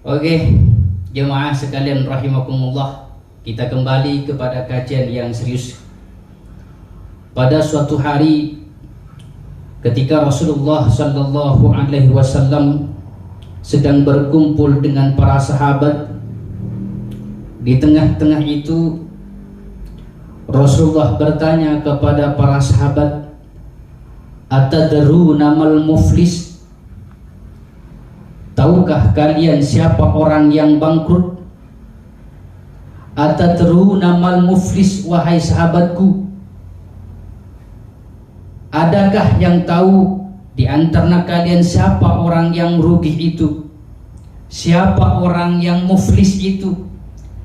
Oke, jemaah sekalian rahimakumullah, kita kembali kepada kajian yang serius. Pada suatu hari ketika Rasulullah sallallahu alaihi wasallam sedang berkumpul dengan para sahabat, di tengah-tengah itu Rasulullah bertanya kepada para sahabat, "Atadruna mal muflis?" Tahukah kalian siapa orang yang bangkrut? Atadruna mal muflis, wahai sahabatku, adakah yang tahu di antara kalian siapa orang yang rugi itu? Siapa orang yang muflis itu?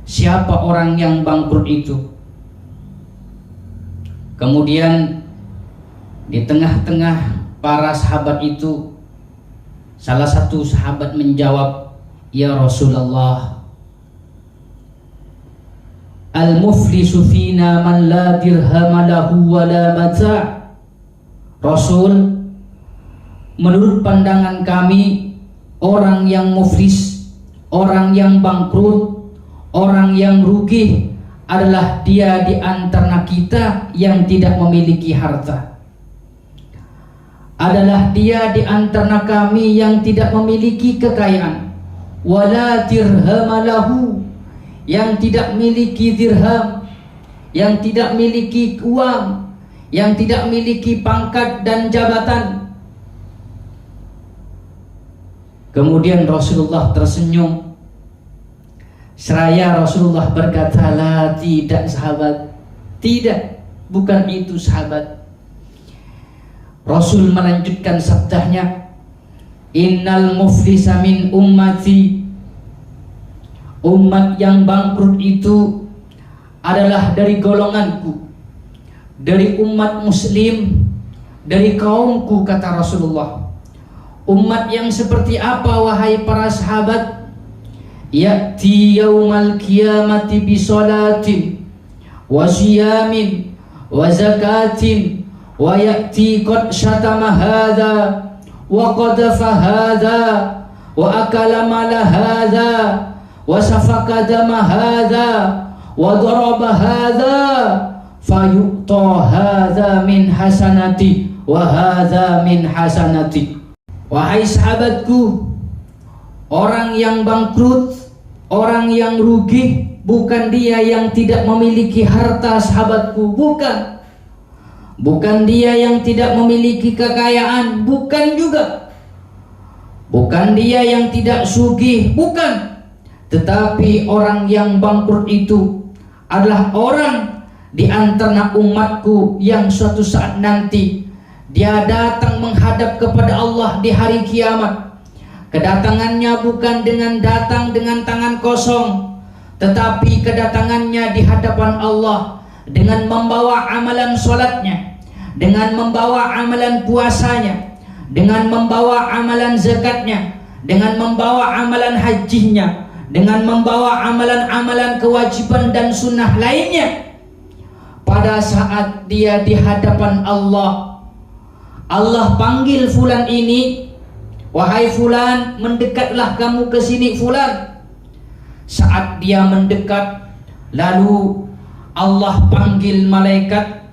Siapa orang yang bangkrut itu? Kemudian di tengah-tengah para sahabat itu, salah satu sahabat menjawab, "Ya Rasulullah, al-muflisu fina man la dirham lahu wa la mata'." Rasul, menurut pandangan kami, orang yang muflis, orang yang bangkrut, orang yang rugi adalah dia di antara kita yang tidak memiliki harta. Adalah dia di antara kami yang tidak memiliki kekayaan. Wala dirham lahu, yang tidak memiliki dirham, yang tidak memiliki uang, yang tidak memiliki pangkat dan jabatan. Kemudian Rasulullah tersenyum. Seraya Rasulullah berkata, "La, tidak sahabat, tidak, bukan itu sahabat." Rasul melanjutkan sabdanya, "Innal muflisa min ummati." Umat yang bangkrut itu adalah dari golonganku, dari umat muslim, dari kaumku, kata Rasulullah. Umat yang seperti apa, wahai para sahabat? Ya'ti yaumal qiyamati bi salatin wa siyamin wa zakatin wa ya'ti qad syatama hadha wa qadafa hadha wa akala mala hadha wa safaka dama hadha wa daraba hadha fayu'ta hadha min hasanati wa hadha min hasanati. Wahai sahabatku, orang yang bangkrut, orang yang rugi, bukan dia yang tidak memiliki harta, sahabatku, bukan. Bukan dia yang tidak memiliki kekayaan, bukan juga. Bukan dia yang tidak sugih, bukan. Tetapi orang yang bangkrut itu adalah orang di antara umatku yang suatu saat nanti dia datang menghadap kepada Allah di hari kiamat. Kedatangannya bukan datang dengan tangan kosong, tetapi kedatangannya di hadapan Allah dengan membawa amalan sholatnya, dengan membawa amalan puasanya, dengan membawa amalan zakatnya, dengan membawa amalan hajinya, dengan membawa amalan-amalan kewajiban dan sunnah lainnya. Pada saat dia di hadapan Allah, Allah panggil fulan ini, "Wahai fulan, mendekatlah kamu ke sini fulan." Saat dia mendekat, lalu Allah panggil malaikat,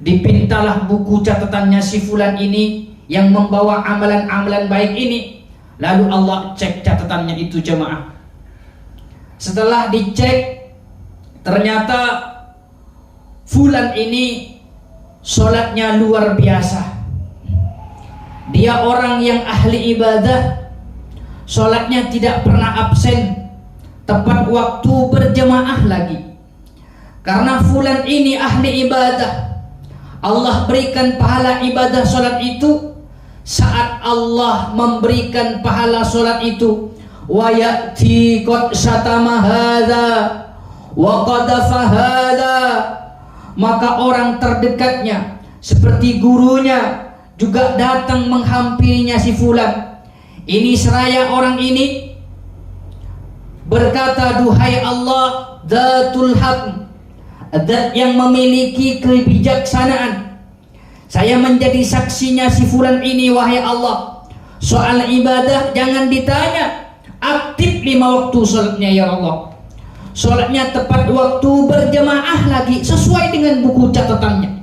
dipintalah buku catatannya si fulan ini yang membawa amalan-amalan baik ini. Lalu Allah cek catatannya itu, jemaah. Setelah dicek, ternyata fulan ini sholatnya luar biasa. Dia orang yang ahli ibadah, sholatnya tidak pernah absen, tepat waktu, berjemaah lagi. Karena fulan ini ahli ibadah, Allah berikan pahala ibadah sholat itu. Saat Allah memberikan pahala sholat itu, wa ya'ti qad syatama hadza wa qadafa hadza, maka orang terdekatnya seperti gurunya juga datang menghampirinya si fulan. Ini seraya orang ini berkata, "Duhai Allah, Dzatul Haq, Zat yang memiliki kebijaksanaan, saya menjadi saksinya si fulan ini, wahai Allah, Soal ibadah jangan ditanya. Aktif 5 waktu sholatnya ya Allah. Sholatnya tepat waktu, berjamaah lagi sesuai dengan buku catatannya.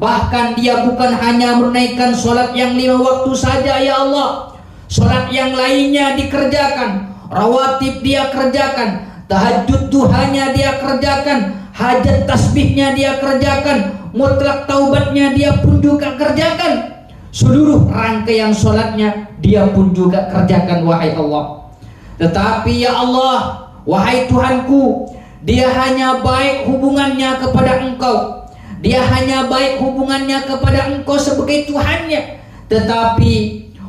Bahkan dia bukan hanya menunaikan sholat yang 5 waktu saja ya Allah. Sholat yang lainnya dikerjakan. Rawatib dia kerjakan. Tahajud duhanya dia kerjakan. Hajat tasbihnya dia kerjakan. Mutlak taubatnya dia pun juga kerjakan. Seluruh rangkaian sholatnya dia pun juga kerjakan wahai Allah. Tetapi ya Allah, wahai Tuhanku, dia hanya baik hubungannya kepada Engkau. Dia hanya baik hubungannya kepada Engkau sebagai Tuhannya. Tetapi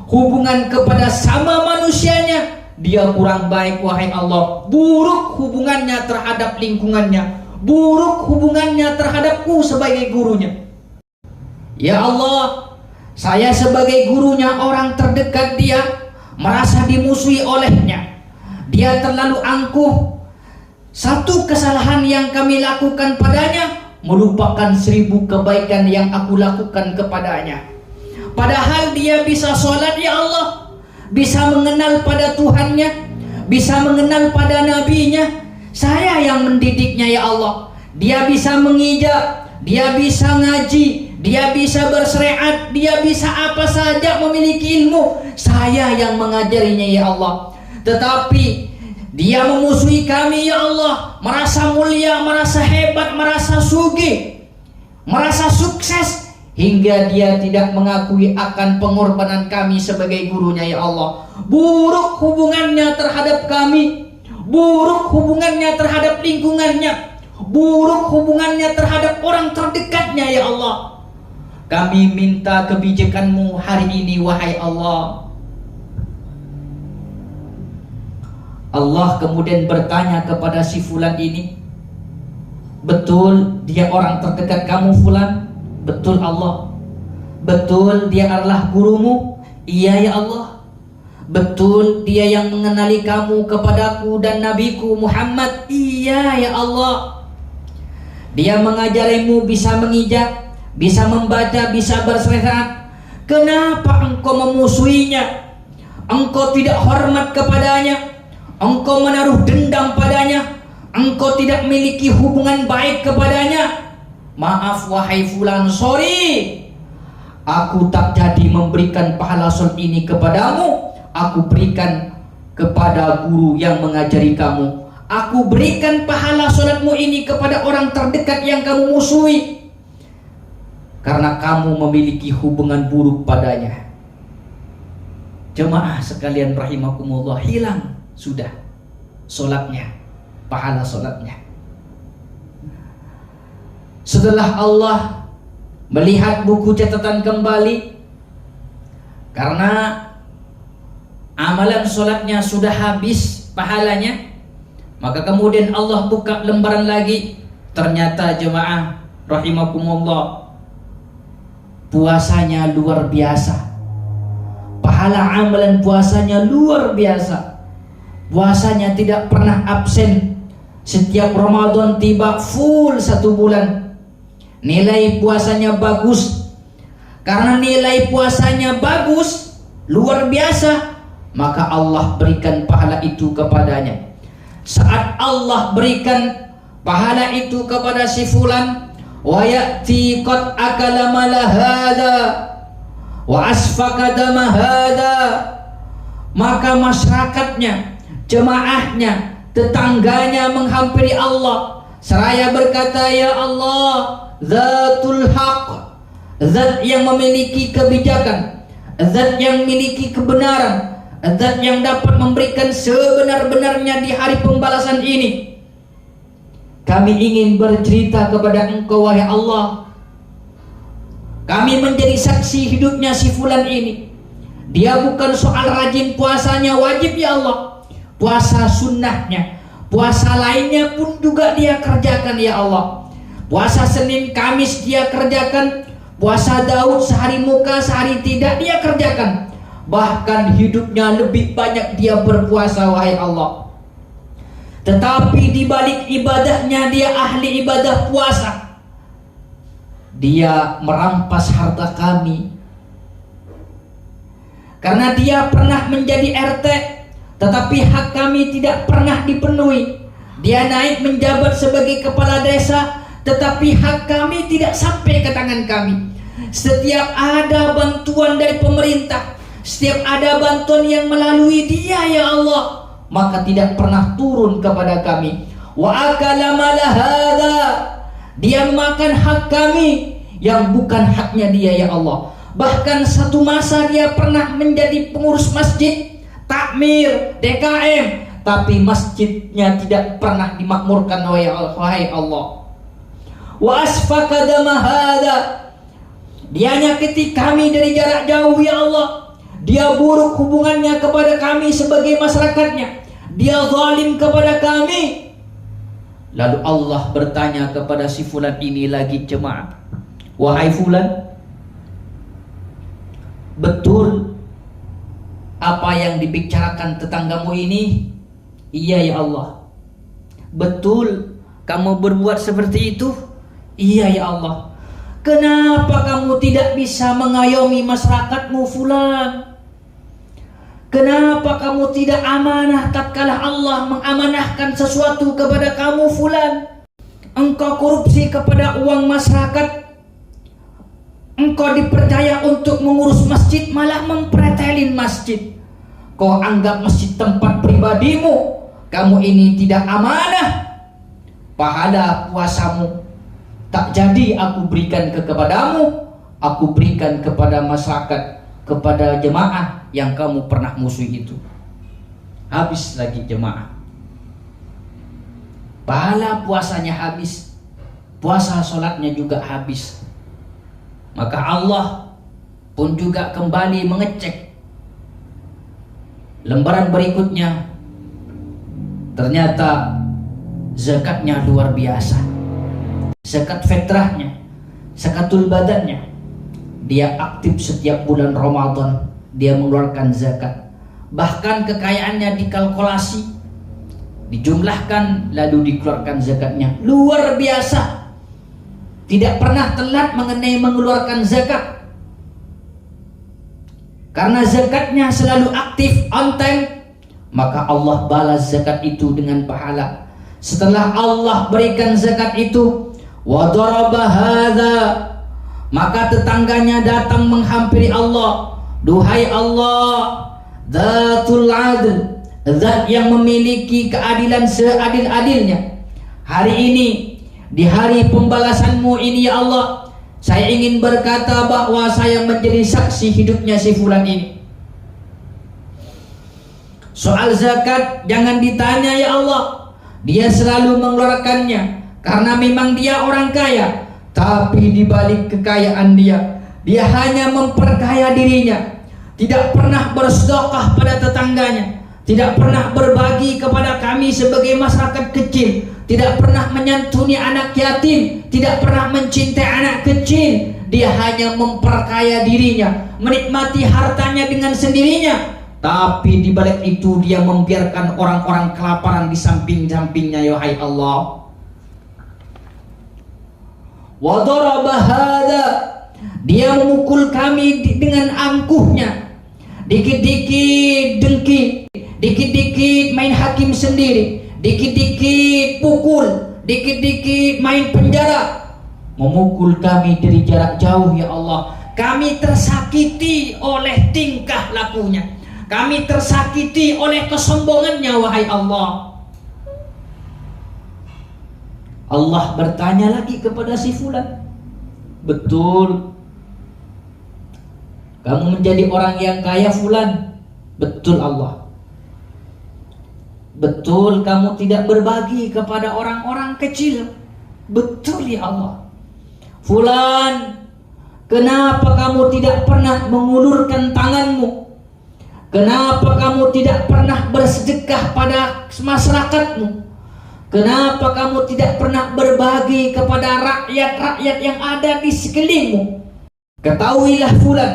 hubungan kepada sama manusianya dia kurang baik wahai Allah. Buruk hubungannya terhadap lingkungannya. Buruk hubungannya terhadapku sebagai gurunya. Ya Allah, saya sebagai gurunya, orang terdekat dia, merasa dimusuhi olehnya. Dia terlalu angkuh. Satu kesalahan yang kami lakukan padanya melupakan 1000 kebaikan yang aku lakukan kepadanya. Padahal dia bisa sholat ya Allah, bisa mengenal pada Tuhannya, bisa mengenal pada nabinya. Saya yang mendidiknya ya Allah. Dia bisa mengijab, dia bisa ngaji, dia bisa bersyariat, dia bisa apa saja, memiliki ilmu. Saya yang mengajarinya ya Allah. Tetapi dia memusuhi kami ya Allah, merasa mulia, merasa hebat, merasa sugih, merasa sukses, hingga dia tidak mengakui akan pengorbanan kami sebagai gurunya ya Allah. Buruk hubungannya terhadap kami, buruk hubungannya terhadap lingkungannya, buruk hubungannya terhadap orang terdekatnya ya Allah. Kami minta kebijakan-Mu hari ini wahai Allah. Allah kemudian bertanya kepada si fulan ini, betul dia orang terdekat kamu fulan? Betul Allah. Betul dia adalah gurumu? Iya ya Allah. Betul dia yang mengenali kamu kepadaku dan nabiku Muhammad? Iya ya Allah. Dia mengajarimu bisa mengijab, bisa membaca, bisa bersyariat. Kenapa engkau memusuhinya? Engkau tidak hormat kepadanya, engkau menaruh dendam padanya, engkau tidak memiliki hubungan baik kepadanya. Maaf wahai fulan, sorry, aku tak jadi memberikan pahala sholat ini kepadamu. Aku berikan kepada guru yang mengajari kamu. Aku berikan pahala sholatmu ini kepada orang terdekat yang kamu musuhi, karena kamu memiliki hubungan buruk padanya. Jemaah sekalian rahimakumullah, hilang sudah sholatnya, pahala sholatnya. Setelah Allah melihat buku catatan kembali, karena amalan sholatnya sudah habis pahalanya, maka kemudian Allah buka lembaran lagi. Ternyata jemaah rahimakumullah, puasanya luar biasa, pahala amalan puasanya luar biasa. Puasanya tidak pernah absen. Setiap Ramadan tiba full 1 bulan. Nilai puasanya bagus. Karena nilai puasanya bagus, luar biasa, maka Allah berikan pahala itu kepadanya. Saat Allah berikan pahala itu kepada si fulan, wa ya'ti qad akala mala hadza wa asfaka dama hadza, maka masyarakatnya, jemaahnya, tetangganya menghampiri Allah seraya berkata, ya Allah, Zatul Haq, Zat yang memiliki kebijakan, Zat yang memiliki kebenaran, Zat yang dapat memberikan sebenar-benarnya di hari pembalasan ini. Kami ingin bercerita kepada Engkau wahai Allah. Kami menjadi saksi hidupnya si fulan ini. Dia bukan soal rajin puasanya wajib ya Allah, puasa sunnahnya, puasa lainnya pun juga dia kerjakan ya Allah. Puasa Senin Kamis dia kerjakan, puasa Daud sehari muka sehari tidak dia kerjakan. Bahkan hidupnya lebih banyak dia berpuasa wahai Allah. Tetapi di balik ibadahnya dia ahli ibadah puasa, dia merampas harta kami. Karena dia pernah menjadi RT, tetapi hak kami tidak pernah dipenuhi. Dia naik menjabat sebagai kepala desa, tetapi hak kami tidak sampai ke tangan kami. Setiap ada bantuan dari pemerintah, setiap ada bantuan yang melalui dia ya Allah, maka tidak pernah turun kepada kami. Wa akala mala hadza, dia makan hak kami yang bukan haknya dia ya Allah. Bahkan satu masa dia pernah menjadi pengurus masjid, takmir, DKM, tapi masjidnya tidak pernah dimakmurkan wahai Allah. Wa asfaqa dama hadza, dia nyakiti kami dari jarak jauh ya Allah. Dia buruk hubungannya kepada kami sebagai masyarakatnya. Dia zalim kepada kami. Lalu Allah bertanya kepada si fulan ini lagi jemaah, wahai fulan, betul apa yang dibicarakan tetanggamu ini? Iya ya Allah. Betul kamu berbuat seperti itu? Iya ya Allah. Kenapa kamu tidak bisa mengayomi masyarakatmu fulan? Kenapa kamu tidak amanah tatkala Allah mengamanahkan sesuatu kepada kamu fulan? Engkau korupsi kepada uang masyarakat. Engkau dipercaya untuk mengurus masjid, malah mempretelin masjid. Kau anggap masjid tempat pribadimu. Kamu ini tidak amanah. Pahala puasamu tak jadi aku berikan kepadamu, aku berikan kepada masyarakat, kepada jemaah yang kamu pernah musuhi itu. Habis lagi jemaah. Pahala puasanya habis, puasa sholatnya juga habis. Maka Allah pun juga kembali mengecek lembaran berikutnya. Ternyata zakatnya luar biasa. Zakat fitrahnya, zakatul badannya, dia aktif setiap bulan Ramadan, dia mengeluarkan zakat. Bahkan kekayaannya dikalkulasi, dijumlahkan lalu dikeluarkan zakatnya. Luar biasa. Tidak pernah telat mengenai mengeluarkan zakat. Karena zakatnya selalu aktif, on time, maka Allah balas zakat itu dengan pahala. Setelah Allah berikan zakat itu, wa daraba hadza, maka tetangganya datang menghampiri Allah. Duhai Allah, Dzatul Adl, zat yang memiliki keadilan seadil-adilnya, hari ini, di hari pembalasanmu ini ya Allah, saya ingin berkata bahwa saya menjadi saksi hidupnya si fulan ini. Soal zakat jangan ditanya ya Allah, dia selalu mengeluarkannya karena memang dia orang kaya. Tapi di balik kekayaan dia hanya memperkaya dirinya, tidak pernah bersedekah pada tetangganya, tidak pernah berbagi kepada kami sebagai masyarakat kecil, tidak pernah menyantuni anak yatim, tidak pernah mencintai anak kecil. Dia hanya memperkaya dirinya, menikmati hartanya dengan sendirinya. Tapi di balik itu dia membiarkan orang-orang kelaparan di samping-sampingnya ya Allah. Wa daraba hadza, dia memukul kami dengan angkuhnya. Dikit-dikit dengki, dikit-dikit main hakim sendiri, dikit-dikit pukul, dikit-dikit main penjara. Memukul kami dari jarak jauh ya Allah. Kami tersakiti oleh tingkah lakunya, kami tersakiti oleh kesombongannya wahai Allah. Allah bertanya lagi kepada si fulan, betul kamu menjadi orang yang kaya fulan? Betul Allah. Betul kamu tidak berbagi kepada orang-orang kecil? Betul ya Allah. Fulan, kenapa kamu tidak pernah mengulurkan tanganmu? Kenapa kamu tidak pernah bersedekah pada masyarakatmu? Kenapa kamu tidak pernah berbagi kepada rakyat-rakyat yang ada di sekelilingmu? Ketahuilah fulan,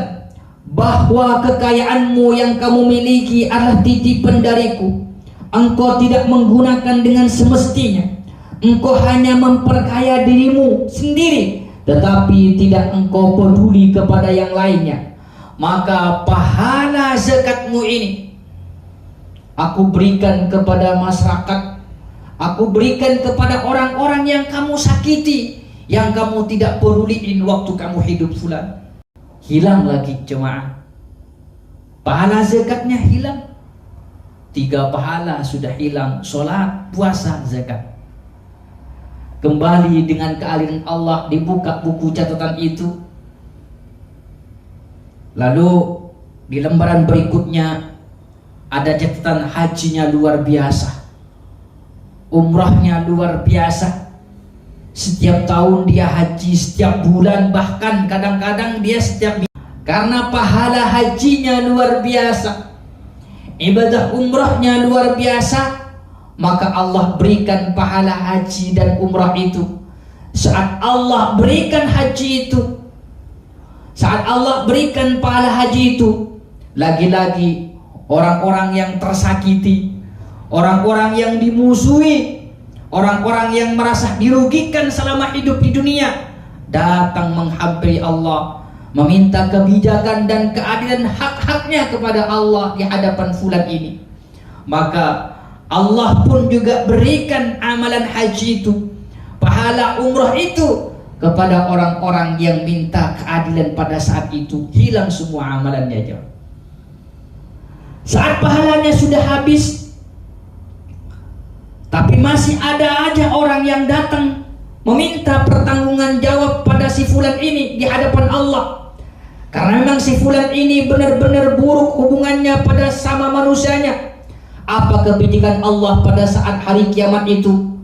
bahwa kekayaanmu yang kamu miliki adalah titipan dariku. Engkau tidak menggunakan dengan semestinya. Engkau hanya memperkaya dirimu sendiri, tetapi tidak engkau peduli kepada yang lainnya. maka pahala zakatmu ini aku berikan kepada masyarakat, aku berikan kepada orang-orang yang kamu sakiti, yang kamu tidak peduliin waktu kamu hidup fulan. Hilang lagi jemaah, pahala zakatnya hilang. 3 pahala sudah hilang: sholat, puasa, zakat. Kembali dengan kealihan Allah, dibuka buku catatan itu. Lalu di lembaran berikutnya ada catatan hajinya luar biasa, umrahnya luar biasa. Setiap tahun dia haji, setiap bulan, bahkan kadang-kadang dia setiap minggu. Karena pahala hajinya luar biasa, ibadah umrahnya luar biasa, maka Allah berikan pahala haji dan umrah itu. Saat Allah berikan haji itu, saat Allah berikan pahala haji itu, lagi-lagi orang-orang yang tersakiti, orang-orang yang dimusuhi, orang-orang yang merasa dirugikan selama hidup di dunia, datang menghampiri Allah, meminta kebijakan dan keadilan hak-haknya kepada Allah di hadapan fulan ini. Maka Allah pun juga berikan amalan haji itu, pahala umrah itu kepada orang-orang yang minta keadilan pada saat itu. Hilang semua amalannya jauh. Saat pahalanya sudah habis, tapi masih ada aja orang yang datang meminta pertanggungan jawab pada si fulan ini di hadapan Allah. Karena memang si fulan ini benar-benar buruk hubungannya pada sama manusianya. Apa kebijakan Allah pada saat hari kiamat itu?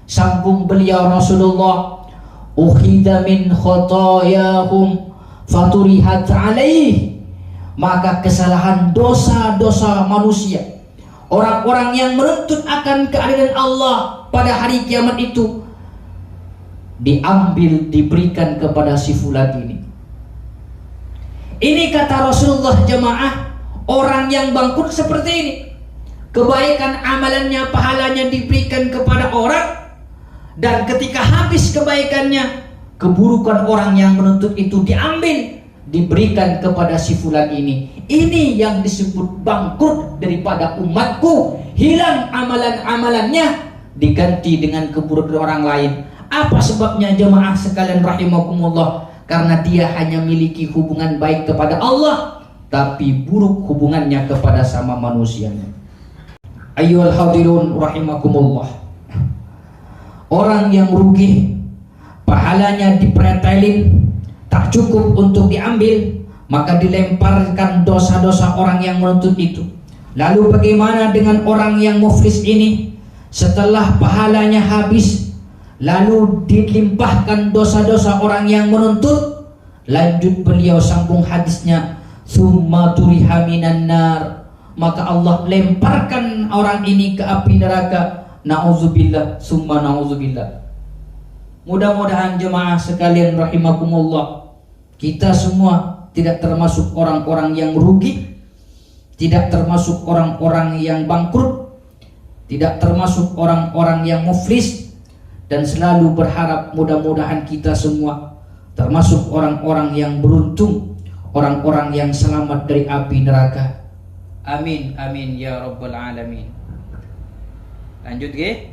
Sambung beliau Rasulullah, ukhidha min khotoyahum faturihat alaih. Maka kesalahan dosa-dosa manusia, orang-orang yang menuntut akan keadilan Allah pada hari kiamat itu, diambil, diberikan kepada si fulan ini. Ini kata Rasulullah jemaah, orang yang bangkrut seperti ini, kebaikan amalannya, pahalanya diberikan kepada orang, dan ketika habis kebaikannya, keburukan orang yang menuntut itu diambil, diberikan kepada si fulan ini. Ini yang disebut bangkrut daripada umatku. Hilang amalan-amalannya, diganti dengan keburukan orang lain. Apa sebabnya jemaah sekalian rahimakumullah? Karena dia hanya miliki hubungan baik kepada Allah, tapi buruk hubungannya kepada sama manusianya. Ayyuhal hadirun rahimakumullah, orang yang rugi, pahalanya dipretelin, tak cukup untuk diambil, maka dilemparkan dosa-dosa orang yang menuntut itu. Lalu bagaimana dengan orang yang muflis ini? Setelah pahalanya habis, lalu dilimpahkan dosa-dosa orang yang menuntut. Lanjut beliau sambung hadisnya, summa turiha minan nar, maka Allah lemparkan orang ini ke api neraka. Na'udzubillah, summa na'udzubillah. Mudah-mudahan jemaah sekalian rahimakumullah, kita semua tidak termasuk orang-orang yang rugi, tidak termasuk orang-orang yang bangkrut, tidak termasuk orang-orang yang muflis, dan selalu berharap mudah-mudahan kita semua termasuk orang-orang yang beruntung, orang-orang yang selamat dari api neraka. Amin, amin ya rabbal alamin. Lanjut, ge?